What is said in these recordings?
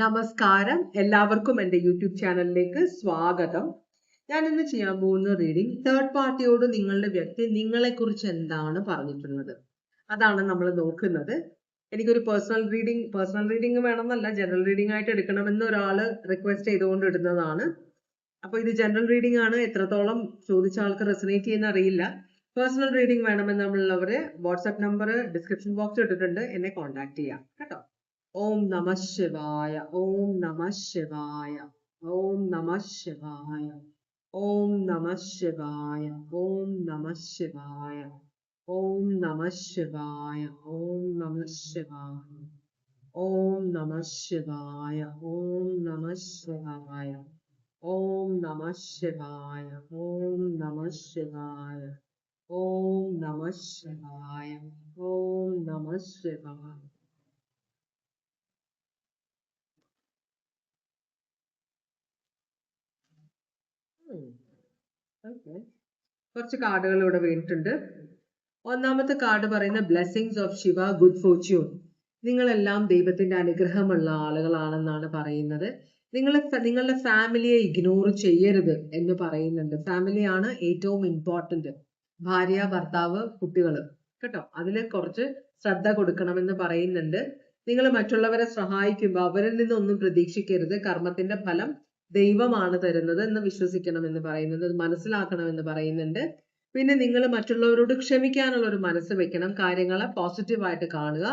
നമസ്കാരം, എല്ലാവർക്കും എൻ്റെ യൂട്യൂബ് ചാനലിലേക്ക് സ്വാഗതം. ഞാൻ ഇന്ന് ചെയ്യാൻ പോകുന്ന റീഡിംഗ് തേർഡ് പാർട്ടിയോട് നിങ്ങളുടെ വ്യക്തി നിങ്ങളെക്കുറിച്ച് എന്താണ് പറഞ്ഞിട്ടുള്ളത് അതാണ് നമ്മൾ നോക്കുന്നത്. എനിക്കൊരു പേഴ്സണൽ റീഡിംഗ് വേണമെന്നല്ല, ജനറൽ റീഡിംഗ് ആയിട്ട് എടുക്കണമെന്ന് ഒരാൾ റിക്വസ്റ്റ് ചെയ്തുകൊണ്ട് ഇടുന്നതാണ്. അപ്പോൾ ഇത് ജനറൽ റീഡിംഗ് ആണ്. എത്രത്തോളം ചോദിച്ച ആൾക്ക് റെസനേറ്റ് ചെയ്യുന്ന അറിയില്ല. പേഴ്സണൽ റീഡിംഗ് വേണമെന്നുള്ളവര് വാട്സാപ്പ് നമ്പർ ഡിസ്ക്രിപ്ഷൻ ബോക്സ് ഇട്ടിട്ടുണ്ട്, എന്നെ കോൺടാക്ട് ചെയ്യാം കേട്ടോ. ഓം നമഃ ശിവായ, ഓം നമഃ ശിവായ, ഓം നമഃ ശിവായ, ഓം നമഃ ശിവായ, ഓം നമഃ ശിവായ, ഓം നമഃ ശിവായ, ഓം നമഃ ശിവായ, ഓം നമഃ ശിവായ, ഓം നമഃ ശിവായ, ഓം നമഃ ശിവായ, ഓം നമഃ ശിവായ, ഓം നമഃ ശിവായ, ഓം നമഃ ശിവായ. കുറച്ച് കാർഡുകൾ ഇവിടെ വീണിട്ടുണ്ട്. ഒന്നാമത്തെ കാർഡ് പറയുന്ന blessings of Shiva, good Fortune. നിങ്ങളെല്ലാം ദൈവത്തിന്റെ അനുഗ്രഹമുള്ള ആളുകളാണെന്നാണ് പറയുന്നത്. നിങ്ങളുടെ ഫാമിലിയെ ഇഗ്നോർ ചെയ്യരുത് എന്ന് പറയുന്നുണ്ട്. ഫാമിലിയാണ് ഏറ്റവും ഇമ്പോർട്ടന്റ്. ഭാര്യ, ഭർത്താവ്, കുട്ടികൾ കേട്ടോ, അതിൽ കുറച്ച് ശ്രദ്ധ കൊടുക്കണമെന്ന് പറയുന്നുണ്ട്. നിങ്ങൾ മറ്റുള്ളവരെ സഹായിക്കുമ്പോൾ അവരിൽ നിന്നൊന്നും പ്രതീക്ഷിക്കരുത്. കർമ്മത്തിന്റെ ഫലം ദൈവമാണ് തരുന്നത് എന്ന് വിശ്വസിക്കണമെന്ന് പറയുന്നത്, മനസ്സിലാക്കണമെന്ന് പറയുന്നുണ്ട്. പിന്നെ നിങ്ങൾ മറ്റുള്ളവരോട് ക്ഷമിക്കാനുള്ള ഒരു മനസ്സ് വെക്കണം. കാര്യങ്ങളെ പോസിറ്റീവായിട്ട് കാണുക.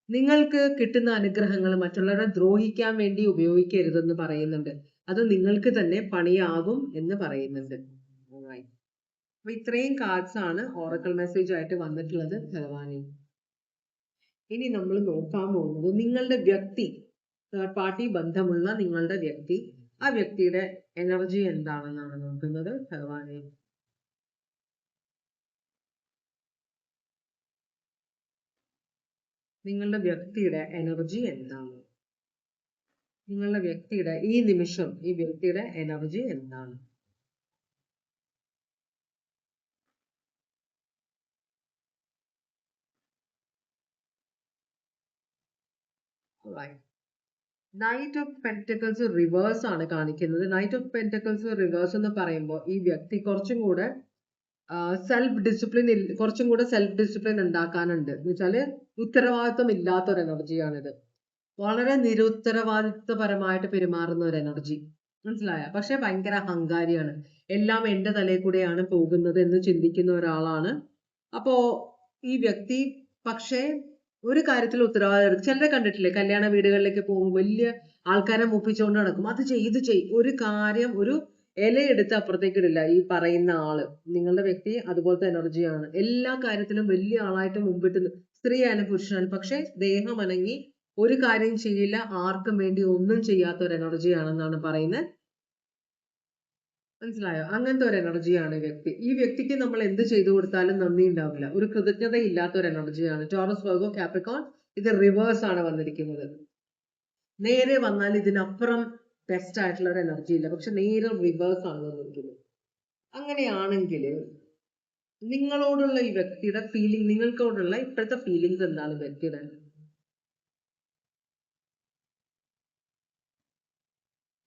നിങ്ങൾക്ക് കിട്ടുന്ന അനുഗ്രഹങ്ങൾ മറ്റുള്ളവരെ ദ്രോഹിക്കാൻ വേണ്ടി ഉപയോഗിക്കരുതെന്ന് പറയുന്നുണ്ട്. അത് നിങ്ങൾക്ക് തന്നെ പണിയാകും എന്ന് പറയുന്നുണ്ട്. അപ്പൊ ഇത്രയും കാർഡ്സ് ആണ് ഓറക്കിൾ മെസ്സേജ് ആയിട്ട് വന്നിട്ടുള്ളത് ഭഗവാനെ. ഇനി നമ്മൾ നോക്കാൻ പോകുന്നത് നിങ്ങളുടെ വ്യക്തി, തേർഡ് പാർട്ടി ബന്ധമുള്ള നിങ്ങളുടെ വ്യക്തി, ആ വ്യക്തിയുടെ എനർജി എന്താണെന്നാണ് നോക്കുന്നത് ഭഗവാനെ. നിങ്ങളുടെ വ്യക്തിയുടെ എനർജി എന്താണ്? നിങ്ങളുടെ വ്യക്തിയുടെ ഈ നിമിഷം ഈ വ്യക്തിയുടെ എനർജി എന്താണ്? നൈറ്റ് ഓഫ് പെന്റക്കിൾസ് റിവേഴ്സ് ആണ് കാണിക്കുന്നത്. നൈറ്റ് ഓഫ് പെന്റക്കിൾസ് റിവേഴ്സ് എന്ന് പറയുമ്പോൾ ഈ വ്യക്തി കുറച്ചും കൂടെ കുറച്ചും കൂടെ സെൽഫ് ഡിസിപ്ലിൻ ഉണ്ടാക്കാനുണ്ട്. എന്ന് വെച്ചാല് ഉത്തരവാദിത്വം ഇല്ലാത്തൊരു എനർജിയാണിത്. വളരെ നിരുത്തരവാദിത്വപരമായിട്ട് പെരുമാറുന്ന ഒരു എനർജി, മനസ്സിലായ? പക്ഷെ ഭയങ്കര അഹങ്കാരിയാണ്. എല്ലാം എന്റെ തലയിൽ കൂടെയാണ് പോകുന്നത് എന്ന് ചിന്തിക്കുന്ന ഒരാളാണ്. അപ്പോ ഈ വ്യക്തി പക്ഷേ ഒരു കാര്യത്തിൽ ഉത്തരവാദിത്വം, ചിലരെ കണ്ടിട്ടില്ലേ, കല്യാണ വീടുകളിലേക്ക് പോകുമ്പോൾ വലിയ ആൾക്കാരെ മുപ്പിച്ചുകൊണ്ട് നടക്കും. അത് ചെയ് ഒരു കാര്യം, ഒരു ഇലയെടുത്ത് അപ്പുറത്തേക്ക് ഇടില്ല ഈ പറയുന്ന ആള്. നിങ്ങളുടെ വ്യക്തി അതുപോലത്തെ എനർജിയാണ്. എല്ലാ കാര്യത്തിലും വലിയ ആളായിട്ട് മുമ്പിട്ട്, സ്ത്രീ ആയാലും പുരുഷനായാലും. പക്ഷെ ദേഹം അനങ്ങി ഒരു കാര്യം ചെയ്യില്ല, ആർക്കും വേണ്ടി ഒന്നും ചെയ്യാത്ത ഒരു എനർജിയാണെന്നാണ് പറയുന്നത്. മനസ്സിലായോ? അങ്ങനത്തെ ഒരു എനർജിയാണ് വ്യക്തി. ഈ വ്യക്തിക്ക് നമ്മൾ എന്ത് ചെയ്തു കൊടുത്താലും നന്ദി ഉണ്ടാവില്ല. ഒരു കൃതജ്ഞത ഇല്ലാത്ത ഒരു എനർജിയാണ്. Taurus, Virgo, Capricorn. ഇത് റിവേഴ്സ് ആണ് വന്നിരിക്കുന്നത്. നേരെ വന്നാൽ ഇതിനപ്പുറം ബെസ്റ്റ് ആയിട്ടുള്ള ഒരു എനർജി ഇല്ല. പക്ഷെ നേരെ റിവേഴ്സ് ആണ് വന്നിരിക്കുന്നത്. അങ്ങനെയാണെങ്കിൽ നിങ്ങളോടുള്ള ഈ വ്യക്തിയുടെ ഫീലിംഗ്, നിങ്ങൾക്കോടുള്ള ഇപ്പോഴത്തെ ഫീലിങ്സ് എന്താണ് വ്യക്തിയുടെ?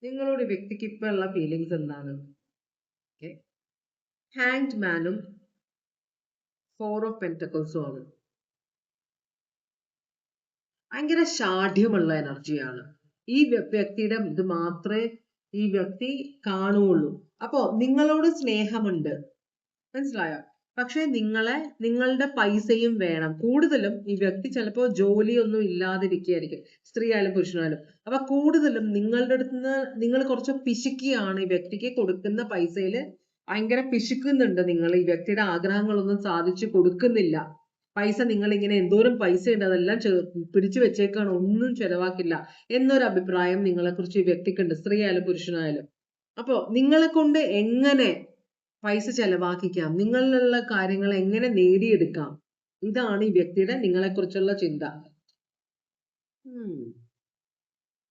നിങ്ങളോട് വ്യക്തിക്ക് ഇപ്പൊ ഉള്ള ഫീലിങ്സ് എന്താണ്? ഹാങ്ഡ് മാനും 4 ഓഫ് പെന്റക്കിൾസും ആണ്. ഭയങ്കര ഷാഠ്യമുള്ള എനർജിയാണ്. ഈ വ്യക്തിയുടെ ഇത് മാത്രമേ ഈ വ്യക്തി കാണുകയുള്ളൂ. അപ്പോ നിങ്ങളോട് സ്നേഹമുണ്ട്, മനസ്സിലായോ? പക്ഷെ നിങ്ങളുടെ പൈസയും വേണം. കൂടുതലും ഈ വ്യക്തി ചിലപ്പോൾ ജോലിയൊന്നും ഇല്ലാതിരിക്കുകയായിരിക്കും, സ്ത്രീ ആയാലും പുരുഷനായാലും. അപ്പൊ കൂടുതലും നിങ്ങളുടെ അടുത്ത് നിന്ന് നിങ്ങൾ കുറച്ച് പിശുക്കിയാണ്. ഈ വ്യക്തിക്ക് കൊടുക്കുന്ന പൈസയിൽ ഭയങ്കര പിശുക്കുന്നുണ്ട്. നിങ്ങൾ ഈ വ്യക്തിയുടെ ആഗ്രഹങ്ങളൊന്നും സാധിച്ചു കൊടുക്കുന്നില്ല. പൈസ നിങ്ങൾ ഇങ്ങനെ എന്തോരം പൈസ ഉണ്ട് അതെല്ലാം പിടിച്ചു വെച്ചേക്കാണ്, ഒന്നും ചെലവാക്കില്ല എന്നൊരു അഭിപ്രായം നിങ്ങളെ കുറിച്ച് ഈ വ്യക്തിക്കുണ്ട്, സ്ത്രീ ആയാലും പുരുഷനായാലും. അപ്പോ നിങ്ങളെ കൊണ്ട് എങ്ങനെ പൈസ ചെലവാക്കിക്കാം, നിങ്ങളിലുള്ള കാര്യങ്ങൾ എങ്ങനെ നേടിയെടുക്കാം, ഇതാണ് ഈ വ്യക്തിയുടെ നിങ്ങളെ കുറിച്ചുള്ള ചിന്ത.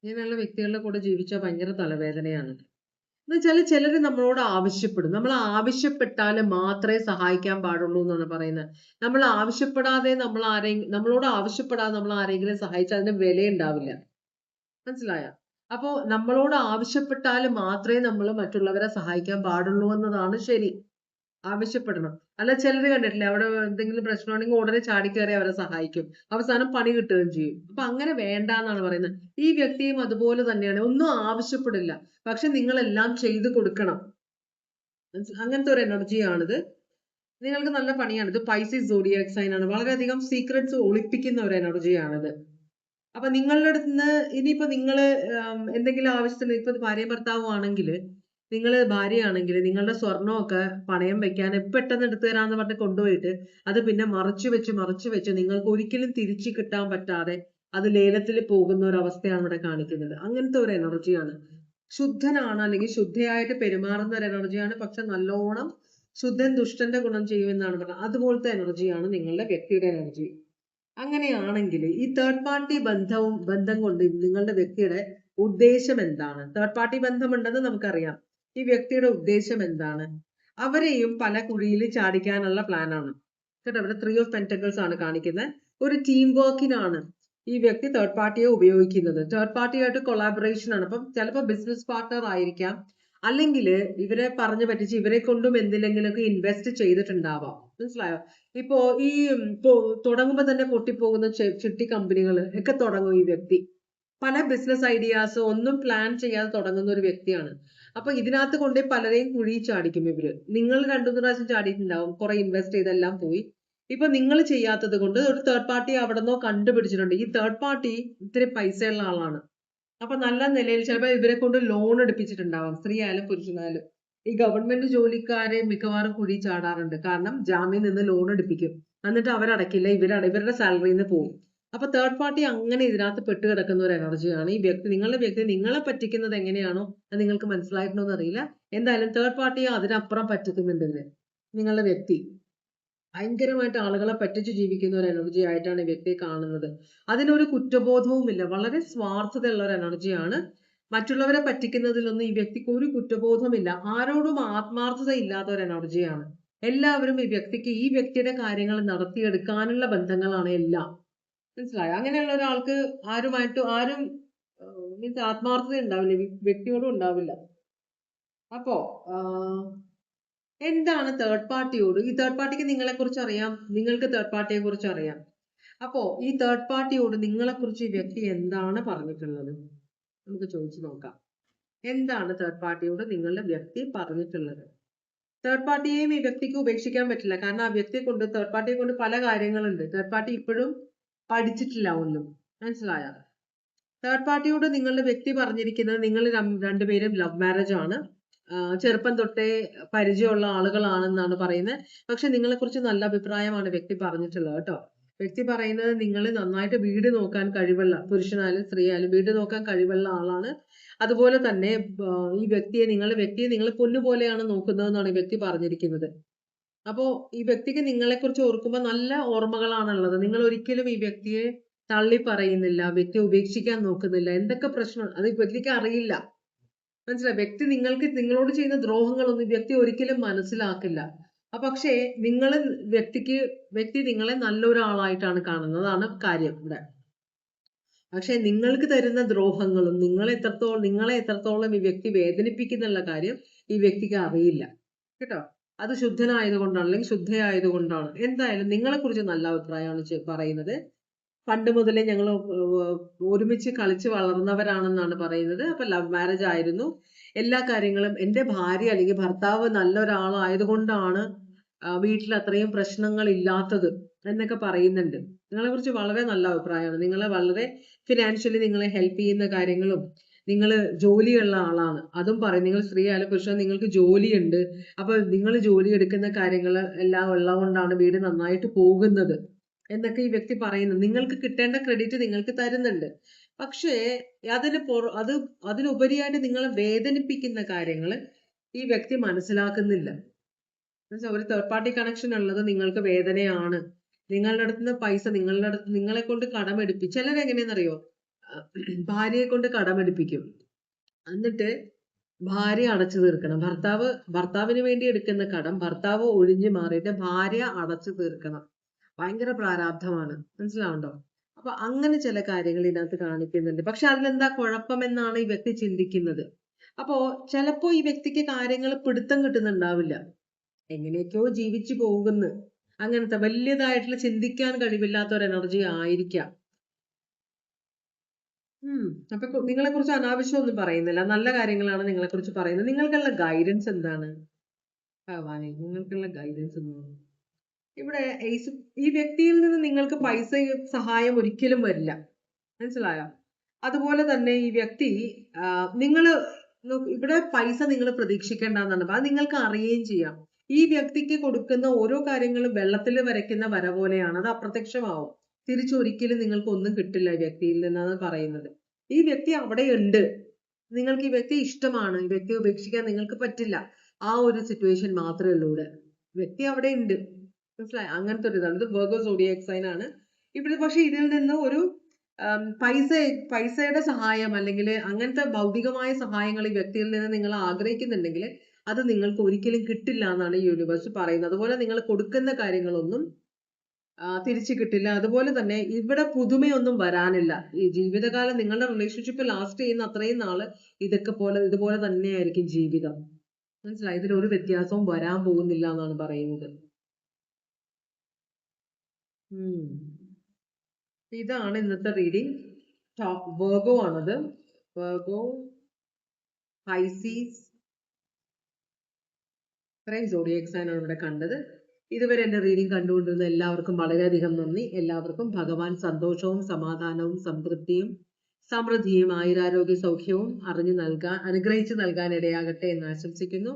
ഇങ്ങനെയുള്ള വ്യക്തികളുടെ കൂടെ ജീവിച്ചാൽ ഭയങ്കര തലവേദനയാണ്. എന്ന് വെച്ചാൽ ചിലര് നമ്മളോട് ആവശ്യപ്പെടും. നമ്മൾ ആവശ്യപ്പെട്ടാൽ മാത്രമേ സഹായിക്കാൻ പാടുള്ളൂ എന്നാണ് പറയുന്നത്. നമ്മളോട് ആവശ്യപ്പെടാതെ നമ്മൾ ആരെങ്കിലും സഹായിച്ചാൽ അതിന് വില ഉണ്ടാവില്ല. മനസ്സിലായ? അപ്പോ നമ്മളോട് ആവശ്യപ്പെട്ടാൽ മാത്രമേ നമ്മൾ മറ്റുള്ളവരെ സഹായിക്കാൻ പാടുള്ളൂ എന്നതാണ് ശരി. ആവശ്യപ്പെടണം. അല്ല ചിലര് കണ്ടിട്ടില്ലേ, അവിടെ എന്തെങ്കിലും പ്രശ്നമാണെങ്കിൽ ഉടനെ ചാടിക്കേറി അവരെ സഹായിക്കും. അവസാനം പണി കിട്ടുകയും ചെയ്യും. അപ്പൊ അങ്ങനെ വേണ്ടാന്നാണ് പറയുന്നത്. ഈ വ്യക്തിയും അതുപോലെ തന്നെയാണ്. ഒന്നും ആവശ്യപ്പെടില്ല. പക്ഷെ നിങ്ങളെല്ലാം ചെയ്തു കൊടുക്കണം. അങ്ങനത്തെ ഒരു എനർജിയാണിത്. നിങ്ങൾക്ക് നല്ല പണിയാണിത്. പൈസീസ് സോഡിയാക് സൈൻ ആണ്. വളരെയധികം സീക്രട്സ് ഒളിപ്പിക്കുന്ന ഒരു എനർജിയാണിത്. അപ്പൊ നിങ്ങളുടെ അടുത്ത് നിന്ന് ഇനിയിപ്പോ നിങ്ങള് എന്തെങ്കിലും ആവശ്യത്തിന്, ഇപ്പൊ ഭാര്യയും ഭർത്താവും ആണെങ്കിൽ, നിങ്ങള് ഭാര്യയാണെങ്കിൽ നിങ്ങളുടെ സ്വർണ്ണമൊക്കെ പണയം വെക്കാൻ പെട്ടെന്ന് എടുത്തു തരാന്ന് പറഞ്ഞ് കൊണ്ടുപോയിട്ട് അത് പിന്നെ മറച്ചു വെച്ച് നിങ്ങൾക്ക് ഒരിക്കലും തിരിച്ചു കിട്ടാൻ പറ്റാതെ അത് ലേലത്തിൽ പോകുന്ന ഒരു അവസ്ഥയാണ് ഇവിടെ കാണിക്കുന്നത്. അങ്ങനത്തെ ഒരു എനർജിയാണ്. ശുദ്ധനാണ് അല്ലെങ്കിൽ ശുദ്ധയായിട്ട് പെരുമാറുന്ന ഒരു എനർജിയാണ്. പക്ഷെ നല്ലോണം ശുദ്ധൻ ദുഷ്ടന്റെ ഗുണം ചെയ്യുമെന്നാണ് പറഞ്ഞത്. അതുപോലത്തെ എനർജിയാണ് നിങ്ങളുടെ വ്യക്തിയുടെ എനർജി. അങ്ങനെയാണെങ്കിൽ ഈ തേർഡ് പാർട്ടി ബന്ധം കൊണ്ട് നിങ്ങളുടെ വ്യക്തിയുടെ ഉദ്ദേശം എന്താണ്? തേർഡ് പാർട്ടി ബന്ധമുണ്ടെന്ന് നമുക്കറിയാം. ഈ വ്യക്തിയുടെ ഉദ്ദേശം എന്താണ്? അവരെയും പല കുഴിയിൽ ചാടിക്കാനുള്ള പ്ലാനാണ് കേട്ടോ. ഇവിടെ 3 ഓഫ് പെന്റക്കിൾസ് ആണ് കാണിക്കുന്നത്. ഒരു ടീം വർക്കിനാണ് ഈ വ്യക്തി തേർഡ് പാർട്ടിയെ ഉപയോഗിക്കുന്നത്. തേർഡ് പാർട്ടിയായിട്ട് കൊളാബറേഷൻ ആണ്. അപ്പം ചിലപ്പോൾ ബിസിനസ് പാർട്ട്ണർ ആയിരിക്കാം, അല്ലെങ്കിൽ ഇവരെ പറഞ്ഞു പറ്റിച്ച് ഇവരെ കൊണ്ടും എന്തിലെങ്കിലൊക്കെ ഇൻവെസ്റ്റ് ചെയ്തിട്ടുണ്ടാവാം. മനസ്സിലായോ? ഇപ്പോ ഈ തുടങ്ങുമ്പോ തന്നെ പൊട്ടിപ്പോകുന്ന ചിട്ടി കമ്പനികൾ ഒക്കെ തുടങ്ങും ഈ വ്യക്തി. പല ബിസിനസ് ഐഡിയാസ് ഒന്നും പ്ലാൻ ചെയ്യാതെ തുടങ്ങുന്ന ഒരു വ്യക്തിയാണ്. അപ്പൊ ഇതിനകത്ത് കൊണ്ടേ പലരെയും കുഴി ചാടിക്കും ഇവര്. നിങ്ങൾ 2-3 പ്രാവശ്യം ചാടിയിട്ടുണ്ടാവും, കുറെ ഇൻവെസ്റ്റ് ചെയ്തെല്ലാം പോയി. ഇപ്പൊ നിങ്ങൾ ചെയ്യാത്തത് കൊണ്ട് ഒരു തേർഡ് പാർട്ടി അവിടെ നിന്നോ കണ്ടുപിടിച്ചിട്ടുണ്ട്. ഈ തേർഡ് പാർട്ടി ഇത്തിരി പൈസയുള്ള ആളാണ്. അപ്പൊ നല്ല നിലയിൽ ചിലപ്പോൾ ഇവരെ കൊണ്ട് ലോൺ എടുപ്പിച്ചിട്ടുണ്ടാവാം, സ്ത്രീ ആയാലും പുരുഷനായാലും. ഈ ഗവൺമെന്റ് ജോലിക്കാരെ മിക്കവാറും കുഴി ചാടാറുണ്ട്. കാരണം ജാമ്യം നിന്ന് ലോൺ എടുപ്പിക്കും, എന്നിട്ട് അവരടക്കില്ല, ഇവരുടെ സാലറിയിൽ നിന്ന് പോകും. അപ്പൊ തേർഡ് പാർട്ടി അങ്ങനെ ഇതിനകത്ത് പെട്ട് കിടക്കുന്ന ഒരു എനർജിയാണ്. ഈ വ്യക്തി നിങ്ങളെ പറ്റിക്കുന്നത് എങ്ങനെയാണോ അത് നിങ്ങൾക്ക് മനസ്സിലായിട്ടുണ്ടോ എന്ന് അറിയില്ല. എന്തായാലും തേർഡ് പാർട്ടിയെ അതിനപ്പുറം പറ്റിക്കുന്നുണ്ട് നിങ്ങളുടെ വ്യക്തി. ഭയങ്കരമായിട്ട് ആളുകളെ പറ്റിച്ച് ജീവിക്കുന്ന ഒരു എനർജി ആയിട്ടാണ് ഈ വ്യക്തിയെ കാണുന്നത്. അതിനൊരു കുറ്റബോധവുമില്ല. വളരെ സ്വാർത്ഥതയുള്ള ഒരു എനർജിയാണ്. മറ്റുള്ളവരെ പറ്റിക്കുന്നതിലൊന്നും ഈ വ്യക്തിക്ക് ഒരു കുറ്റബോധമില്ല. ആരോടും ആത്മാർത്ഥത ഇല്ലാത്ത ഒരു എനർജിയാണ്. എല്ലാവരും ഈ വ്യക്തിയുടെ കാര്യങ്ങൾ നടത്തിയെടുക്കാനുള്ള ബന്ധങ്ങളാണ് എല്ലാം. മനസ്സിലായോ? അങ്ങനെയുള്ള ഒരാൾക്ക് ആരും മീൻസ് ആത്മാർത്ഥത ഉണ്ടാവില്ല, വ്യക്തിയോടും ഉണ്ടാവില്ല. അപ്പോ എന്താണ് തേർഡ് പാർട്ടിയോട്? ഈ തേർഡ് പാർട്ടിക്ക് നിങ്ങളെ കുറിച്ച് അറിയാം, നിങ്ങൾക്ക് തേർഡ് പാർട്ടിയെ കുറിച്ച് അറിയാം. അപ്പോ ഈ തേർഡ് പാർട്ടിയോട് നിങ്ങളെ കുറിച്ച് ഈ വ്യക്തി എന്താണ് പറഞ്ഞിട്ടുള്ളത്? നമുക്ക് ചോദിച്ചു നോക്കാം. എന്താണ് തേർഡ് പാർട്ടിയോട് നിങ്ങളുടെ വ്യക്തി പറഞ്ഞിട്ടുള്ളത്? തേർഡ് പാർട്ടിയെയും ഈ വ്യക്തിക്ക് ഉപേക്ഷിക്കാൻ പറ്റില്ല. കാരണം ആ തേർഡ് പാർട്ടിയെ കൊണ്ട് പല കാര്യങ്ങളുണ്ട്. തേർഡ് പാർട്ടി ഇപ്പോഴും പഠിച്ചിട്ടില്ല ഒന്നും. മനസ്സിലായോ? തേർഡ് പാർട്ടിയോട് നിങ്ങളുടെ വ്യക്തി പറഞ്ഞിരിക്കുന്നത് നിങ്ങൾ രണ്ടുപേരും ലവ് മാരേജ് ആണ്, ചെറുപ്പം തൊട്ടേ പരിചയമുള്ള ആളുകളാണെന്നാണ് പറയുന്നത്. പക്ഷെ നിങ്ങളെ കുറിച്ച് നല്ല അഭിപ്രായമാണ് വ്യക്തി പറഞ്ഞിട്ടുള്ളത് കേട്ടോ. വ്യക്തി പറയുന്നത് നിങ്ങൾ നന്നായിട്ട് വീട് നോക്കാൻ കഴിവുള്ള, പുരുഷനായാലും സ്ത്രീ ആയാലും വീട് നോക്കാൻ കഴിവുള്ള ആളാണ്. അതുപോലെ തന്നെ നിങ്ങളുടെ വ്യക്തിയെ നിങ്ങൾ പൊന്നുപോലെയാണ് നോക്കുന്നതെന്നാണ് ഈ വ്യക്തി പറഞ്ഞിരിക്കുന്നത്. അപ്പോ ഈ വ്യക്തിക്ക് നിങ്ങളെ കുറിച്ച് ഓർക്കുമ്പോൾ നല്ല ഓർമ്മകളാണുള്ളത്. നിങ്ങൾ ഒരിക്കലും ഈ വ്യക്തിയെ തള്ളി പറയുന്നില്ല, വ്യക്തിയെ ഉപേക്ഷിക്കാൻ നോക്കുന്നില്ല. എന്തൊക്കെ പ്രശ്നം അത് ഈ വ്യക്തിക്ക് അറിയില്ല. മനസ്സിലായി? നിങ്ങളോട് ചെയ്യുന്ന ദ്രോഹങ്ങളൊന്നും വ്യക്തി ഒരിക്കലും മനസ്സിലാക്കില്ല. പക്ഷേ വ്യക്തി നിങ്ങളെ നല്ലൊരാളായിട്ടാണ് കാണുന്നത്. അതാണ് കാര്യം ഇവിടെ. പക്ഷെ നിങ്ങൾക്ക് തരുന്ന ദ്രോഹങ്ങളും നിങ്ങളെ എത്രത്തോളം ഈ വ്യക്തി വേദനിപ്പിക്കുന്നുള്ള കാര്യം ഈ വ്യക്തിക്ക് അറിയില്ല കേട്ടോ. അത് ശുദ്ധനായതുകൊണ്ടാണ് അല്ലെങ്കിൽ ശുദ്ധയായതുകൊണ്ടാണ്. എന്തായാലും നിങ്ങളെ കുറിച്ച് നല്ല അഭിപ്രായമാണ് പറയുന്നത്. പണ്ട് മുതലേ ഞങ്ങൾ ഒരുമിച്ച് കളിച്ച് വളർന്നവരാണെന്നാണ് പറയുന്നത്. അപ്പൊ ലവ് മാരേജ് ആയിരുന്നു. എല്ലാ കാര്യങ്ങളും എൻ്റെ ഭാര്യ അല്ലെങ്കിൽ ഭർത്താവ് നല്ലൊരാളായതുകൊണ്ടാണ് വീട്ടിൽ അത്രയും പ്രശ്നങ്ങൾ ഇല്ലാത്തത് എന്നൊക്കെ പറയുന്നുണ്ട്. നിങ്ങളെ കുറിച്ച് വളരെ നല്ല അഭിപ്രായമാണ്. നിങ്ങളെ വളരെ ഫിനാൻഷ്യലി നിങ്ങളെ ഹെൽപ്പ് ചെയ്യുന്ന കാര്യങ്ങളും, നിങ്ങൾ ജോലിയുള്ള ആളാണ് അതും പറയും. നിങ്ങൾ സ്ത്രീ ആയാലും പുരുഷൻ, നിങ്ങൾക്ക് ജോലിയുണ്ട്. അപ്പൊ നിങ്ങൾ ജോലി എടുക്കുന്ന കാര്യങ്ങൾ എല്ലാം ഉള്ളതുകൊണ്ടാണ് വീട് നന്നായിട്ട് പോകുന്നത് എന്നൊക്കെ ഈ വ്യക്തി പറയുന്നു. നിങ്ങൾക്ക് കിട്ടേണ്ട ക്രെഡിറ്റ് നിങ്ങൾക്ക് തരുന്നുണ്ട്. പക്ഷേ അതിനുപരിയായിട്ട് നിങ്ങളെ വേദനിപ്പിക്കുന്ന കാര്യങ്ങൾ ഈ വ്യക്തി മനസ്സിലാക്കുന്നില്ല. ഒരു തേർഡ് പാർട്ടി കണക്ഷൻ ഉള്ളത് നിങ്ങൾക്ക് വേദനയാണ്. നിങ്ങളുടെ അടുത്ത് പൈസ നിങ്ങളെ കൊണ്ട് കടമെടുപ്പിക്കും. ചിലരെങ്ങനെയെന്നറിയോ, ഭാര്യയെ കൊണ്ട് കടമെടുപ്പിക്കും, എന്നിട്ട് ഭാര്യ അടച്ചു തീർക്കണം. ഭർത്താവിന് വേണ്ടി എടുക്കുന്ന കടം ഭർത്താവ് ഒഴിഞ്ഞു മാറിയിട്ട് ഭാര്യ അടച്ചു തീർക്കണം. ഭയങ്കര പ്രാരാബ്ധമാണ്. മനസ്സിലാവുണ്ടോ? അപ്പൊ അങ്ങനെ ചില കാര്യങ്ങൾ ഇതിനകത്ത് കാണിക്കുന്നുണ്ട്. പക്ഷെ അതിലെന്താ കുഴപ്പമെന്നാണ് ഈ വ്യക്തി ചിന്തിക്കുന്നത്. അപ്പോ ചിലപ്പോ ഈ വ്യക്തിക്ക് കാര്യങ്ങൾ പിടുത്തം കിട്ടുന്നുണ്ടാവില്ല, എങ്ങനെയൊക്കെയോ ജീവിച്ചു പോകുന്നു, അങ്ങനത്തെ വലിയതായിട്ടുള്ള ചിന്തിക്കാൻ കഴിവില്ലാത്ത ഒരു എനർജി ആയിരിക്കാം. അപ്പൊ നിങ്ങളെ കുറിച്ച് അനാവശ്യം ഒന്നും പറയുന്നില്ല, നല്ല കാര്യങ്ങളാണ് നിങ്ങളെ കുറിച്ച് പറയുന്നത്. നിങ്ങൾക്കുള്ള ഗൈഡൻസ് എന്താണ് ഭഗവാനെ? നിങ്ങൾക്കുള്ള ഗൈഡൻസ് എന്താണ് ഇവിടെ? ഈ വ്യക്തിയിൽ നിന്ന് നിങ്ങൾക്ക് പൈസ സഹായം ഒരിക്കലും വരില്ല, മനസ്സിലായോ? അതുപോലെ തന്നെ ഈ വ്യക്തി നിങ്ങൾ ഇവിടെ പൈസ നിങ്ങൾ പ്രതീക്ഷിക്കേണ്ടെന്നാണ്, അത് നിങ്ങൾക്ക് അറിയുകയും ചെയ്യാം. ഈ വ്യക്തിക്ക് കൊടുക്കുന്ന ഓരോ കാര്യങ്ങളും വെള്ളത്തിൽ വരയ്ക്കുന്ന വര പോലെയാണ്, അത് അപ്രത്യക്ഷമാവും. തിരിച്ചൊരിക്കലും നിങ്ങൾക്ക് ഒന്നും കിട്ടില്ല ഈ വ്യക്തിയിൽ നിന്നാണ് പറയുന്നത്. ഈ വ്യക്തി അവിടെ ഉണ്ട്, നിങ്ങൾക്ക് ഈ വ്യക്തി ഇഷ്ടമാണ്, ഈ വ്യക്തിയെ ഉപേക്ഷിക്കാൻ നിങ്ങൾക്ക് പറ്റില്ല. ആ ഒരു സിറ്റുവേഷൻ മാത്രമേ ഉള്ളൂ ഇവിടെ. വ്യക്തി അവിടെ ഉണ്ട്, മനസ്സിലായി? അങ്ങനത്തെ ഒരു ഇതാണ്. ഇത് വെർഗോ സോഡിയാക് സൈൻ ആണ് ഇവിടെ. പക്ഷെ ഇതിൽ നിന്ന് ഒരു പൈസയുടെ സഹായം അല്ലെങ്കിൽ അങ്ങനത്തെ ഭൗതികമായ സഹായങ്ങൾ ഈ വ്യക്തിയിൽ നിന്ന് നിങ്ങൾ ആഗ്രഹിക്കുന്നുണ്ടെങ്കിൽ അത് നിങ്ങൾക്ക് ഒരിക്കലും കിട്ടില്ല എന്നാണ് ഈ യൂണിവേഴ്സ് പറയുന്നത്. അതുപോലെ നിങ്ങൾ കൊടുക്കുന്ന കാര്യങ്ങളൊന്നും തിരിച്ചു കിട്ടില്ല. അതുപോലെ തന്നെ ഇവിടെ പുതുമയൊന്നും വരാനില്ല. ഈ ജീവിതകാലം നിങ്ങളുടെ റിലേഷൻഷിപ്പ് ലാസ്റ്റ് ചെയ്യുന്ന അത്രയും നാള് ഇതുപോലെ തന്നെയായിരിക്കും ജീവിതം, മനസ്സിലായി? ഇതിലൊരു വ്യത്യാസവും വരാൻ പോകുന്നില്ല എന്നാണ് പറയുന്നത്. ഇതാണ് ഇന്നത്തെ റീഡിംഗ്. വെർഗോ ആണത്. വെർഗോ, പൈസീസ്, ഇത്രയും സോഡിയാക് സൈൻ ആണ് ഇവിടെ കണ്ടത്. ഇതുവരെ എൻ്റെ റീഡിംഗ് കണ്ടുകൊണ്ടിരുന്ന എല്ലാവർക്കും വളരെയധികം നന്ദി. എല്ലാവർക്കും ഭഗവാൻ സന്തോഷവും സമാധാനവും സമൃദ്ധിയും ആയുരാരോഗ്യ സൗഖ്യവും അനുഗ്രഹിച്ചു നൽകാൻ ഇടയാകട്ടെ എന്ന് ആശംസിക്കുന്നു.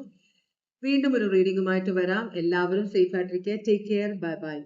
വീണ്ടും ഒരു റീഡിംഗുമായിട്ട് വരാം. എല്ലാവരും സേഫ് ആയിട്ടിരിക്കുക. Take care. Bye bye.